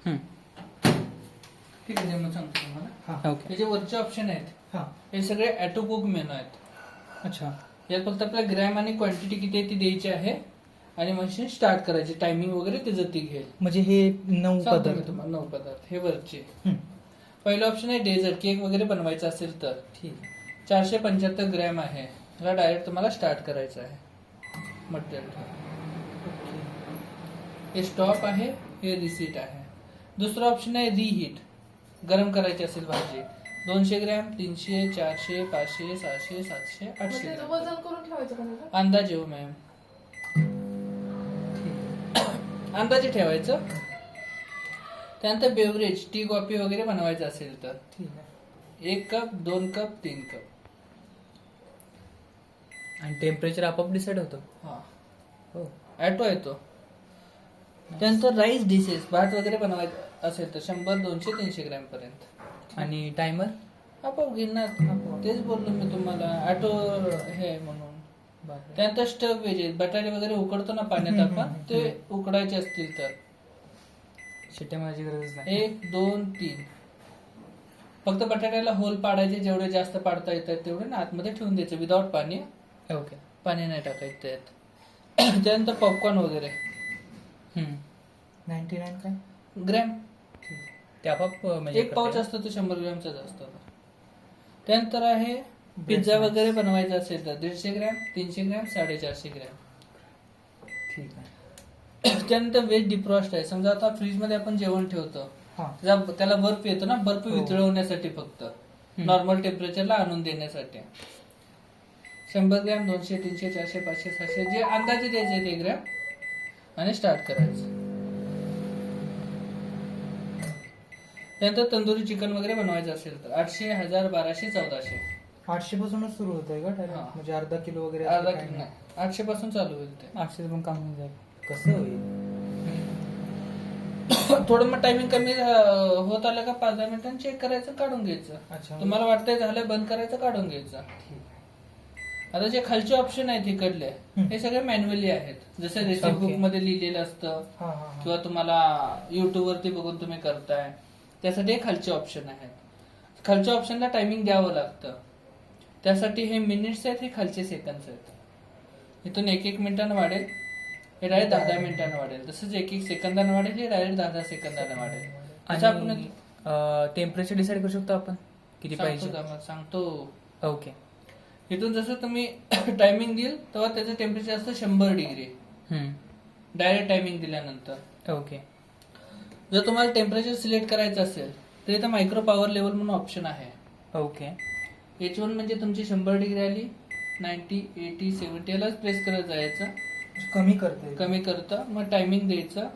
ठीक आहे, मग सांगतो तुम्हाला. ओके. हे जे वरचे ऑप्शन आहेत हे सगळे ऑटो कुक मेनू आहेत. अच्छा. यात फक्त आपल्याला ग्रॅम आणि क्वांटिटी किती आहे ती द्यायची आहे आणि मशीन स्टार्ट करायची. टायमिंग वगैरे त्याचं ती घेईल. म्हणजे हे 9 सांगतो मी पदार्थ. तुम्हाला 9 पदार्थ हे वरचे. पहिलं ऑप्शन आहे डेझर्ट, केक वगैरे बनवायचा असेल तर. ठीक. 475 ग्रॅम आहे. ह्याला डायरेक्ट तुम्हाला स्टार्ट करायचं आहे मटेरियल. हे स्टॉप आहे, हे रिसीट आहे. दुसरा ऑप्शन आहे रिहीट, गरम करायची असेल भाजी. 200 ग्रॅम, 300, 400, 500, 600, 700, 800 ग्रॅम. वजन करून ठेवायचं का त्याचं? अंदाजे हो मॅम, अंदाजे ठेवायचं. त्यानंतर बेवरेज, टी कॉफी वगैरे बनवायचं असेल तर ठीक आहे. 1 कप, 2 कप, 3 कप. आणि टेम्परेचर आपोआप डिसाईड होतं. हा, हो. ॲटो येतो. त्यानंतर राईस डिशेस, भात वगैरे बनवायचं असेल तर 100, 200, 300 ग्रॅम पर्यंत. आणि टायमर आपोआप घेणार. तेच बोललो मी तुम्हाला, ॲटो हे आहे म्हणून. बापरे. त्यानंतर स्टफ वेजेस, बटाटे वगैरे उकडतो ना पाण्यात आपण, ते उकडायचे असतील तर शिट्ट्या मारायची गरज नाही. 1, 2, 3. फक्त बटाट्याला होल पाडायचे, जेवढे जास्त पाडता येतात तेवढे ना आतमध्ये ठेवून द्यायचे विदाउट पाणी. ओके. पाणी नाही टाकायचं त्यात. त्यानंतर पॉपकॉर्न वगैरे 99 काय ग्रॅम, ते आपोआप म्हणजे 1 पाऊच असतो तो 100 ग्रॅमचाच असतो. त्यानंतर आहे पिझ्झा वगैरे बनवायचा असेल तर 150 ग्रॅम, 300 ग्रॅम, 450 ग्रॅम. ठीक आहे. त्यानंतर वेज डिफ्रॉस्ट आहे. समजा आता फ्रीज मध्ये आपण जेवण ठेवतो, हा. त्याला बर्फ येतो ना, बर्फ वितळवण्यासाठी फक्त नॉर्मल टेम्परेचरला आणून देण्यासाठी 100 ग्रॅम, 200, 300, 400, 500, 600 जे अंदाजे द्यायचे ते ग्रॅम आणि स्टार्ट करायचं. त्यानंतर तंदुरी चिकन वगैरे बनवायचं असेल तर 800, 1000, 1200, 1400. 800 पासूनच सुरू होत आहे का direct? हा. म्हणजे अर्धा किलो वगैरे अर्धा असं काय किलो नाही? नाही, 800 पासून चालू होईल ते. 800 पण काम होऊन जाईल. कसं होईल? थोडं मग टायमिंग कमी होत आलं का 5-10 मिनिटांनी चेक करायचं, काढून घ्यायचं. अच्छा. तुम्हाला वाटतंय झालं, बंद करायचं, काढून घ्यायचं. आता जे खालचे ऑप्शन आहेत इकडले हे सगळे मॅन्युअली आहेत. जसं रेसिपी Okay. बुक मध्ये लिहिलेलं असतं हा हा हा. किंवा तुम्हाला युट्यूब वरती बघून तुम्ही करताय, त्यासाठी हे खालचे ऑप्शन आहेत. खालच्या ऑप्शनला टायमिंग द्यावं लागतं. त्यासाठी हे मिनिट्स आहेत, हे खालचे सेकंड्स आहेत. इथून 1-1 मिनिटानं वाढेल, हे डायरेक्ट 10-10 मिनिटानं वाढेल. तसंच 1-1 सेकंदानं वाढेल, हे डायरेक्ट 10-10 सेकंदानं वाढेल. असं आपण आणि टेम्परेचर डिसाईड करू शकतो आपण किती पाहिजे? सांगतो. ओके. इथून जसं तुम्ही टायमिंग देईल तेव्हा त्याचं टेम्परेचर असतं 100 डिग्री डायरेक्ट टायमिंग दिल्यानंतर. ओके. जर तुम्हाला टेम्परेचर सिलेक्ट करायचं असेल तर इथं मायक्रो पॉवर लेवल म्हणून ऑप्शन आहे. ओके. H1 म्हणजे तुमची 100 डिग्री आली, 90, 80, 70 यालाच प्रेस करत जायचं. कमी करते. कमी करतं, मग टायमिंग द्यायचं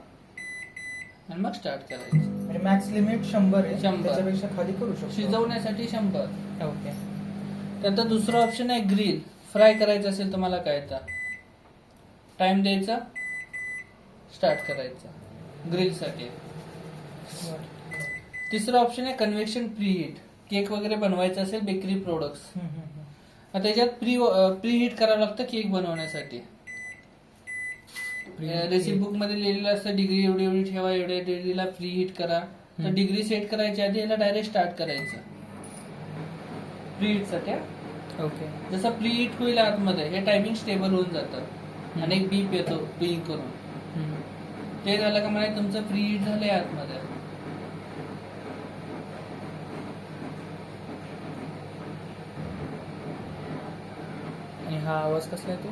आणि मग स्टार्ट करायचं. म्हणजे मॅक्स लिमिट 100 आहे. 100. त्याच्यापेक्षा खाली करू शकतो. शिजवण्यासाठी 100. ओके. त्यानंतर दुसरा ऑप्शन आहे ग्रिल, फ्राय करायचं असेल तुम्हाला काय तर टाइम द्यायचा, स्टार्ट करायचं ग्रिलसाठी. तिसरा ऑप्शन आहे कन्व्हेक्शन प्रीहीट, केक वगैरे बनवायचं असेल, बेकरी प्रोडक्ट्स. आता त्याच्यात प्री हीट करावं लागतं केक बनवण्यासाठी. रेसिपी बुक मध्ये लिहिलेलं असतं डिग्री एवढी एवढी ठेवा, एवढ्या डिग्रीला प्री हीट करा. तर डिग्री सेट करायच्या आधी याला डायरेक्ट स्टार्ट करायचं प्री हीट साठी. ओके. जसं प्री हीट होईल आतमध्ये हे टायमिंग स्टेबल होऊन जातं आणि एक बीप येतो पिंग करून. ते झालं का म्हणे तुमचं प्री हीट झालंय आतमध्ये. आणि हा आवाज कसला येतो?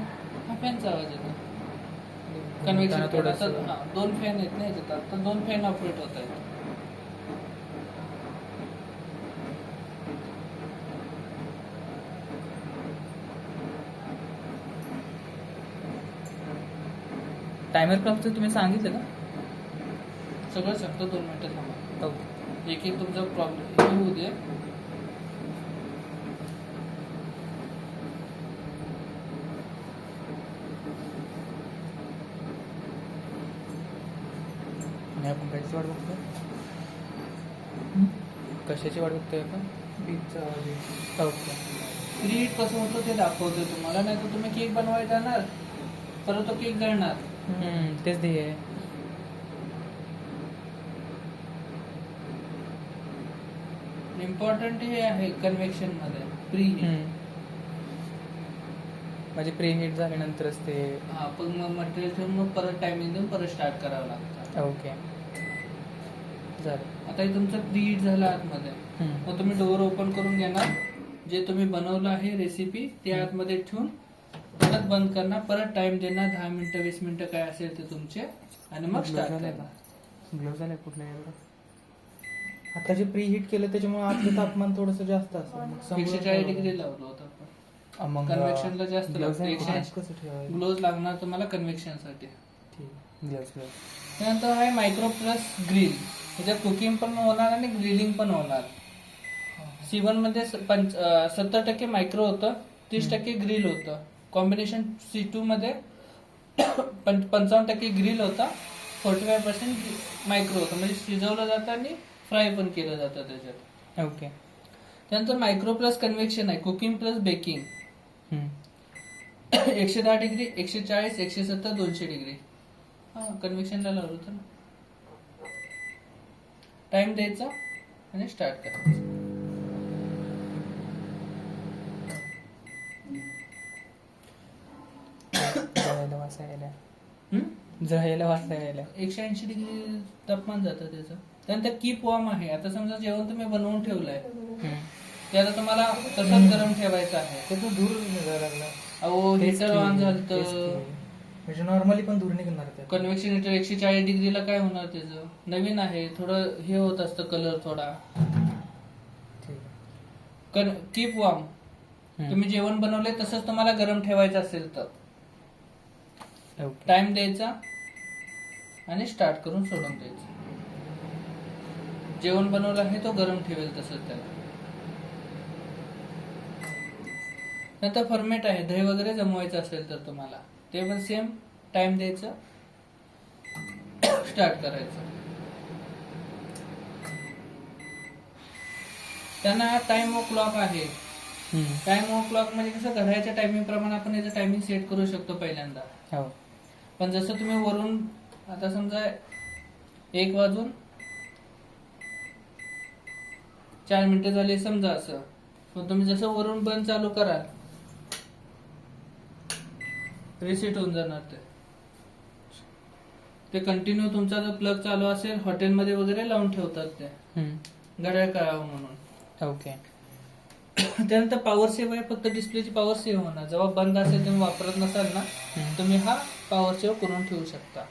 हा फॅनचा आवाज येतो. कन्व्हेक्शन थोडंसं. 2 फॅन आहेत ना याच्यात, तर 2 फॅन ऑपरेट होत आहेत. टायमर क्लॉकचं तुम्ही सांगितलं का? सगळं सांगतो, 2 मिनिटं थांबा. ओके. एक एक तुमचा प्रॉब्लेम होऊ दे. आणि आपण कशाची वाट बघतोय? कशाची वाट बघतोय आपण? बीचचा आवाज. ओके. प्री हीट कसं होतं ते दाखवतोय तुम्हाला. नाही तर तुम्ही केक बनवायला जाणार परत तो केक जळणार. तेच ध्येय आहे. इम्पॉर्टंट हे आहे कन्व्हेक्शन मध्ये प्री हीट. म्हणजे प्री हीट झाल्यानंतरच ते. हा पण मग मटेरियल ठेवून मग परत टायमिंग देऊन परत स्टार्ट करावं लागतं. ओके झालं. आता हे तुमचं प्री हीट झालं आतमध्ये, मग तुम्ही डोअर ओपन करून घेणार, जे तुम्ही बनवलं आहे रेसिपी ते आतमध्ये ठेवून परत बंद करणार, परत टाइम देणार 10 मिनिटं 20 मिनिटं काय असेल ते तुमचे, आणि मग स्टार्ट करणार. ग्लोव्ह झाले कुठलं एवढं. आता जे प्री हीट केलं त्याच्यामुळे आतलं तापमान थोडंसं जास्त असेल. 140 डिग्री लावलं होतं आपण. कन्व्हेक्शनला जास्त कसं ठेवायचं. ग्लोव्ह लागणार तुम्हाला कन्व्हेक्शन साठी. ग्लोव्ह. त्यानंतर आहे मायक्रो प्लस ग्रिल. त्याच्यात कुकिंग पण होणार आणि ग्रिलिंग पण होणार. C1 मध्ये 70% मायक्रो होतं, 30% ग्रिल होतं. कॉम्बिनेशन C2 मध्ये 55% ग्रिल होता, 45% मायक्रो होतं. म्हणजे शिजवलं जातं आणि फ्राय पण केलं जातं त्याच्यात. ओके. त्यानंतर मायक्रो प्लस कन्व्हेक्शन आहे, cooking plus baking. 110 degree, 140, 170, 200 degree. कन्व्हेक्शनला लावलं होतं ना. टाइम द्यायचा आणि स्टार्ट करायचं. जळायला वाचायला 180 डिग्री तापमान जातं त्याचं. त्यानंतर कीप वॉर्म आहे. आता समजा जेवण तुम्ही बनवून ठेवलंय, ते आता तुम्हाला तसंच गरम ठेवायचं आहे. त्याचं धूर निघायला लागला. अहो हिटर ऑन झालं. म्हणजे नॉर्मली पण धूर निघणार ते. कन्व्हेक्शन हिटर 140 डिग्रीला काय होणार त्याचं. नवीन आहे, थोडं हे होत असतं कलर थोडा. Keep warm. तुम्ही जेवण बनवलंय तसंच तुम्हाला गरम ठेवायचं असेल तर टाइम द्यायचा आणि स्टार्ट करून सोडून द्यायचं. जेवण बनवलं आहे तो गरम ठेवेल तसंच त्याला. नंतर फर्मेट आहे, दही वगैरे जमवायचं असेल तर तुम्हाला ते पण सेम टाइम द्यायचं, स्टार्ट करायचं. त्यांना टाइम ऑफ क्लॉक आहे. टाइम ऑफ क्लॉक म्हणजे कसं घड्याळ्याच्या टायमिंग प्रमाणे आपण याचं टायमिंग सेट करू शकतो पहिल्यांदा. पण जसं तुम्ही वरून आता समजा 1 वाजून 4 मिनिटं झाली समजा असं, पण तुम्ही जसं वरून बंद चालू कराल रिसेट होऊन जाणार ते कंटिन्यू. तुमचा जर प्लग चालू असेल, हॉटेलमध्ये वगैरे लावून ठेवतात ते घड्याळ कळावं म्हणून. ओके. त्यानंतर पॉवर सेव्ह आहे, फक्त डिस्प्लेची पॉवर सेव्ह होणार. जेव्हा बंद असेल तुम्ही वापरत नसाल ना, तुम्ही हा पॉवर सेव्ह करून ठेवू शकता.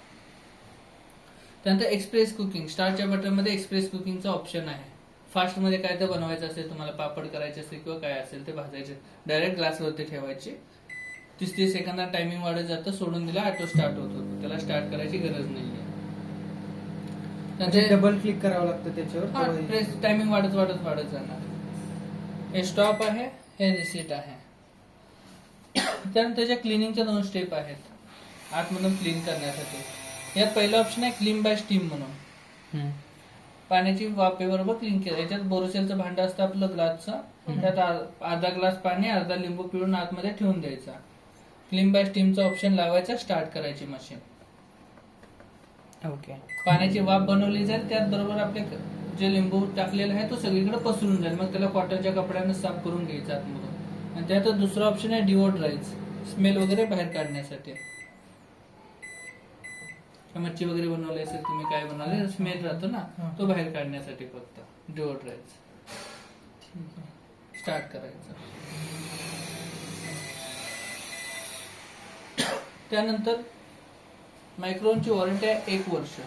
त्यानंतर एक्सप्रेस कुकिंग. स्टार्टच्या बटनमध्ये एक्सप्रेस कुकिंगचा ऑप्शन आहे. फास्ट मध्ये काय तर बनवायचं असेल तुम्हाला, पापड करायचे असेल किंवा काय असेल ते भाजायचे, डायरेक्ट ग्लासवरती ठेवायचे. 30-30 सेकंदात टायमिंग वाढत जातं. सोडून दिला ऑटो स्टार्ट होतो, त्याला स्टार्ट करायची गरज नाहीये. डबल क्लिक करावं लागतं त्याच्यावर, टायमिंग वाढत जाणार. हे स्टॉप आहे, हे रिसेट आहे. त्यानंतर त्याच्या क्लिनिंगच्या 2 स्टेप आहेत आतमधून क्लीन करण्यासाठी. यात पहिला ऑप्शन आहे क्लीन बाय स्टीम म्हणून. पाण्याची वाफेबरोबर क्लीन केलं. याच्यात बोरोसिलचं भांडं असतं आपलं ग्लासचं, त्यात अर्धा ग्लास पाणी, अर्धा लिंबू पिळून आतमध्ये ठेवून द्यायचा. क्लीन बाय स्टीमचा ऑप्शन लावायचा, स्टार्ट करायची मशीन. ओके. पाण्याची वाफ बनवली जाईल, त्यात बरोबर आपले जे लिंबू टाकलेला आहे तो सगळीकडे पसरून जाईल. मग त्याला कॉटनच्या कपड्यानं साफ करून घ्यायचं आतमधून. आणि त्यात दुसरा ऑप्शन आहे डिओड्राइज, स्मेल वगैरे बाहेर काढण्यासाठी. मच्छी वगैरे बनवली असेल तुम्ही, काय बनवले, स्मेल राहतो ना, तो बाहेर काढण्यासाठी फक्त डिओड्राइज. स्टार्ट करायचं. त्यानंतर मायक्रोवनची वॉरंटी आहे 1 वर्ष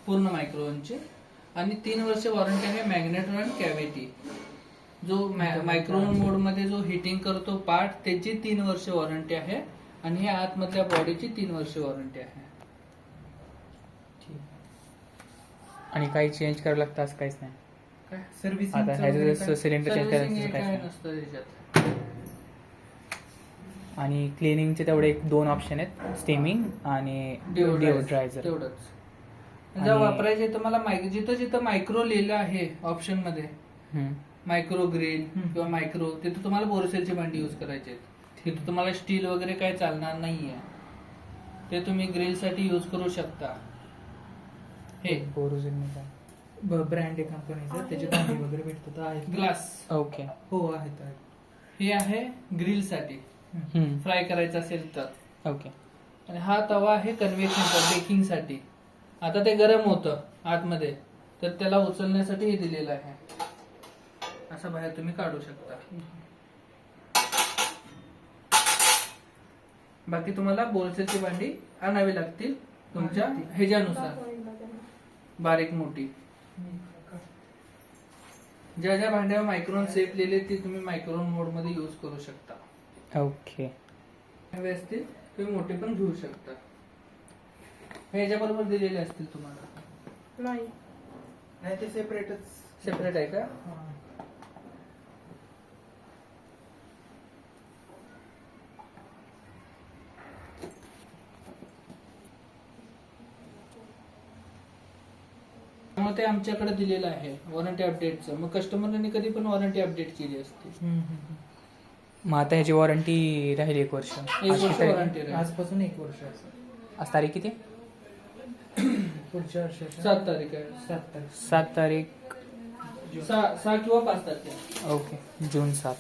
पूर्ण मायक्रोवनची, आणि 3 वर्ष वॉरंटी आहे मॅग्नेटॉन आणि कॅव्हिटी. जो मायक्रोवेव्ह मोड मध्ये जो हिटिंग करतो पार्ट, त्याची 3 वर्ष वॉरंटी आहे, आणि ह्या आतमधल्या बॉडीची 3 वर्ष वॉरंटी आहे. आणि काही चेंज करावं लागतं असं काहीच नाही. सर्व्हिसिंग आता ह्याचं सिलेंडर चेंज करायचं काय नसतं त्याच्यात. आणि क्लिनिंगचे तेवढे 2 ऑप्शन आहेत, स्टीमिंग आणि डिओड्रायझर. तेवढंच. जर वापरायचे तुम्हाला जिथं जिथं मायक्रो लिहिलं आहे ऑप्शन मध्ये, मायक्रो ग्रिल किंवा मायक्रो, तिथं तुम्हाला बोरोसिलची भांडी यूज करायची आहेत. तिथं तुम्हाला स्टील वगैरे काय चालणार नाहीये, ते तुम्ही ग्रिल साठी यूज करू शकता. हे बोरोसिल ब्रँड आहे कंपनीचं, त्याचे भांडी वगैरे भेटतात आहेत. ग्लास. ओके. हो आहेत. हे आहे ग्रिल साठी, हम्म. फ्राय करायचं असेल तर. ओके. आणि हा तवा आहे कन्व्हेक्शन बेकिंग साठी. आता ते गरम होतं आतमध्ये, तर त्याला उचलण्यासाठी हे दिलेलं आहे. असं बाहेर तुम्ही काढू शकता. बाकी तुम्हाला बोलसेची भांडी आणावी लागतील तुमच्या ह्याच्यानुसार, बारीक मोठी. ज्या ज्या भांड्यावर मायक्रोन सेफ लिहिले ते तुम्ही मायक्रोन मोड मध्ये यूज करू शकता. ओके. हवे असतील तुम्ही मोठे पण घेऊ शकता. हे याच्याबरोबर दिलेले असतील तुम्हाला. नाही ते सेपरेटच. सेपरेट आहे का? मग ते आमच्याकडे दिलेलं आहे वॉरंटी अपडेटचं. मग कस्टमरने कधी पण वॉरंटी अपडेट केली असते. मग आता ह्याची वॉरंटी राहील 1 वर्ष. एक वर्ष वॉरंटी राहील. आजपासून 1 वर्ष असं. आज तारीख किती? पुढच्या वर्षाच्या 7 तारीख आहे. 7 तारीख. 7 तारीख. 6 किंवा 5 तारखेला. ओके. जून 7.